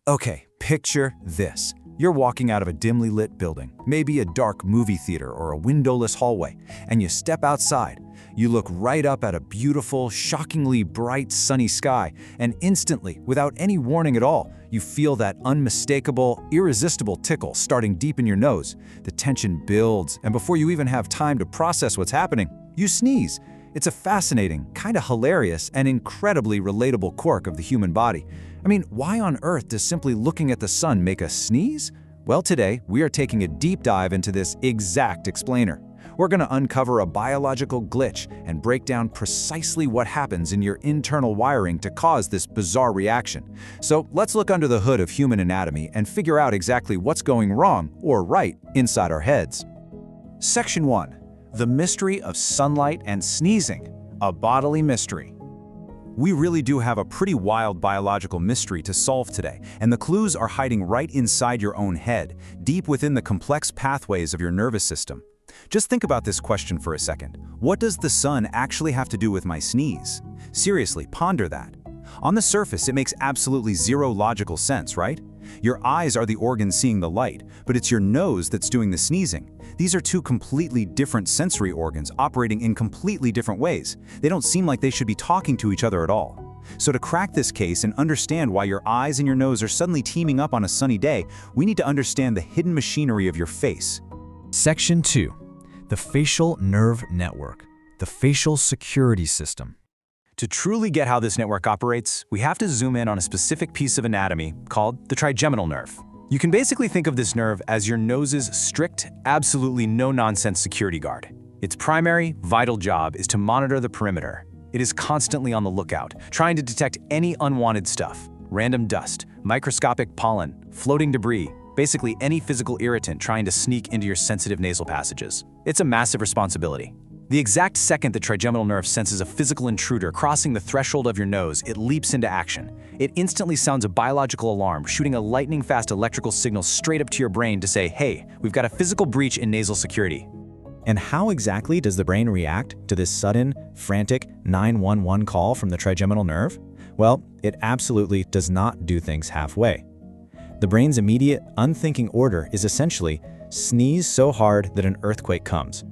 Okay, picture this. You're walking out of a dimly lit building, maybe a dark movie theater or a windowless hallway, and you step outside. You look right up at a beautiful, shockingly bright, sunny sky, and instantly, without any warning at all, you feel that unmistakable, irresistible tickle starting deep in your nose. The tension builds, and before you even have time to process what's happening, you sneeze. It's a fascinating, kind of hilarious, and incredibly relatable quirk of the human body. I mean, why on earth does simply looking at the sun make us sneeze? Well, today, we are taking a deep dive into this exact explainer. We're going to uncover a biological glitch and break down precisely what happens in your internal wiring to cause this bizarre reaction. So let's look under the hood of human anatomy and figure out exactly what's going wrong or right inside our heads. Section 1. The mystery of sunlight and sneezing, a bodily mystery. We really do have a pretty wild biological mystery to solve today, and the clues are hiding right inside your own head, deep within the complex pathways of your nervous system. Just think about this question for a second. What does the sun actually have to do with my sneeze? Seriously, ponder that. On the surface, it makes absolutely zero logical sense, right? Your eyes are the organ seeing the light, but it's your nose that's doing the sneezing. These are two completely different sensory organs operating in completely different ways. They don't seem like they should be talking to each other at all. So to crack this case and understand why your eyes and your nose are suddenly teaming up on a sunny day, we need to understand the hidden machinery of your face. Section 2. The facial nerve network, the facial security system. To truly get how this network operates, we have to zoom in on a specific piece of anatomy called the trigeminal nerve. You can basically think of this nerve as your nose's strict, absolutely no-nonsense security guard. Its primary, vital job is to monitor the perimeter. It is constantly on the lookout, trying to detect any unwanted stuff, random dust, microscopic pollen, floating debris, basically any physical irritant trying to sneak into your sensitive nasal passages. It's a massive responsibility. The exact second the trigeminal nerve senses a physical intruder crossing the threshold of your nose, it leaps into action. It instantly sounds a biological alarm, shooting a lightning-fast electrical signal straight up to your brain to say, hey, we've got a physical breach in nasal security. And how exactly does the brain react to this sudden, frantic 911 call from the trigeminal nerve? Well, it absolutely does not do things halfway. The brain's immediate, unthinking order is essentially sneeze so hard that an earthquake comes.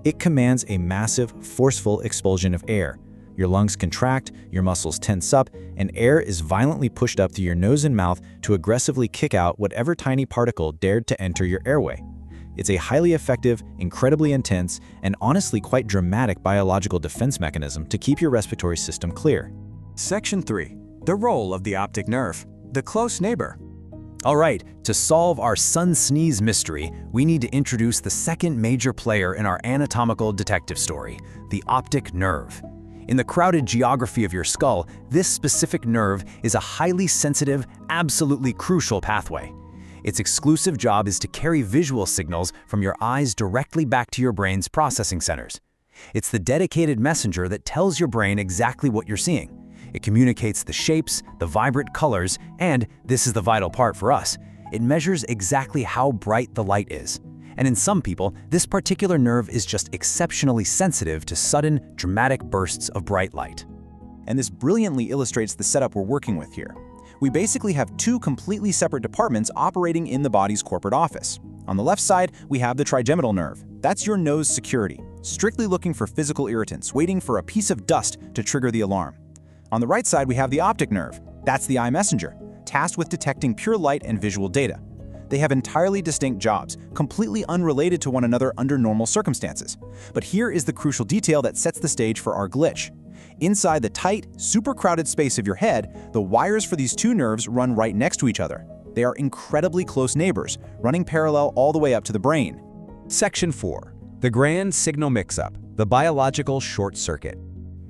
It commands a massive, forceful expulsion of air. Your lungs contract, your muscles tense up, and air is violently pushed up through your nose and mouth to aggressively kick out whatever tiny particle dared to enter your airway. It's a highly effective, incredibly intense, and honestly quite dramatic biological defense mechanism to keep your respiratory system clear. Section 3. The role of the optic nerve, the close neighbor. All right, to solve our sun sneeze mystery, we need to introduce the second major player in our anatomical detective story, the optic nerve. In the crowded geography of your skull, this specific nerve is a highly sensitive, absolutely crucial pathway. Its exclusive job is to carry visual signals from your eyes directly back to your brain's processing centers. It's the dedicated messenger that tells your brain exactly what you're seeing. It communicates the shapes, the vibrant colors, and, this is the vital part for us, it measures exactly how bright the light is. And in some people, this particular nerve is just exceptionally sensitive to sudden, dramatic bursts of bright light. And this brilliantly illustrates the setup we're working with here. We basically have two completely separate departments operating in the body's corporate office. On the left side, we have the trigeminal nerve. That's your nose security, strictly looking for physical irritants, waiting for a piece of dust to trigger the alarm. On the right side, we have the optic nerve. That's the eye messenger, tasked with detecting pure light and visual data. They have entirely distinct jobs, completely unrelated to one another under normal circumstances. But here is the crucial detail that sets the stage for our glitch. Inside the tight, super crowded space of your head, the wires for these two nerves run right next to each other. They are incredibly close neighbors, running parallel all the way up to the brain. Section 4. The grand signal mix-up, the biological short circuit.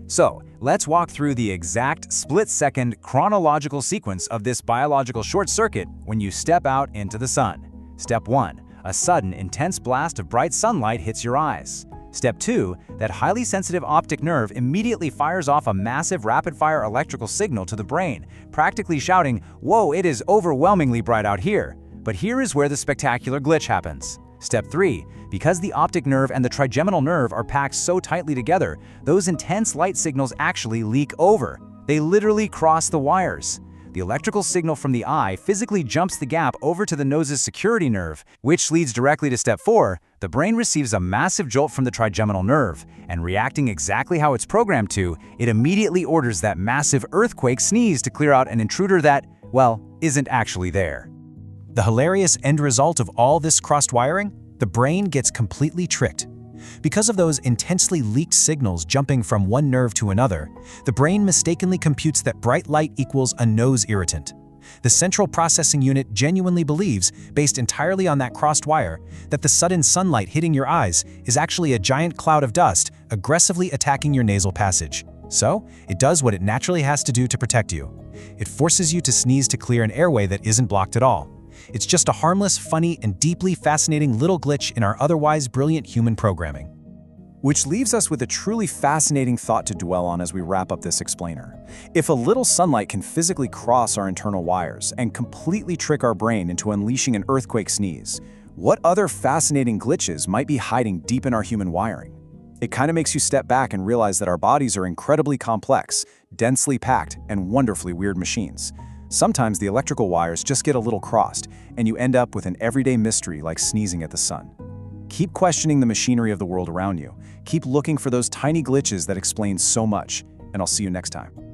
So, let's walk through the exact split-second chronological sequence of this biological short circuit when you step out into the sun. Step 1. A sudden, intense blast of bright sunlight hits your eyes. Step 2. That highly sensitive optic nerve immediately fires off a massive rapid-fire electrical signal to the brain, practically shouting, "Whoa, it is overwhelmingly bright out here." But here is where the spectacular glitch happens. Step 3. Because the optic nerve and the trigeminal nerve are packed so tightly together, those intense light signals actually leak over. They literally cross the wires. the electrical signal from the eye physically jumps the gap over to the nose's security nerve, which leads directly to step 4. The brain receives a massive jolt from the trigeminal nerve, and reacting exactly how it's programmed to, it immediately orders that massive earthquake sneeze to clear out an intruder that, well, isn't actually there. The hilarious end result of all this crossed wiring? The brain gets completely tricked. Because of those intensely leaked signals jumping from one nerve to another, the brain mistakenly computes that bright light equals a nose irritant. The central processing unit genuinely believes, based entirely on that crossed wire, that the sudden sunlight hitting your eyes is actually a giant cloud of dust aggressively attacking your nasal passage. So, it does what it naturally has to do to protect you. It forces you to sneeze to clear an airway that isn't blocked at all. It's just a harmless, funny, and deeply fascinating little glitch in our otherwise brilliant human programming. Which leaves us with a truly fascinating thought to dwell on as we wrap up this explainer. If a little sunlight can physically cross our internal wires and completely trick our brain into unleashing an earthquake sneeze, what other fascinating glitches might be hiding deep in our human wiring? It kind of makes you step back and realize that our bodies are incredibly complex, densely packed, and wonderfully weird machines. Sometimes the electrical wires just get a little crossed, and you end up with an everyday mystery like sneezing at the sun. Keep questioning the machinery of the world around you. Keep looking for those tiny glitches that explain so much, and I'll see you next time.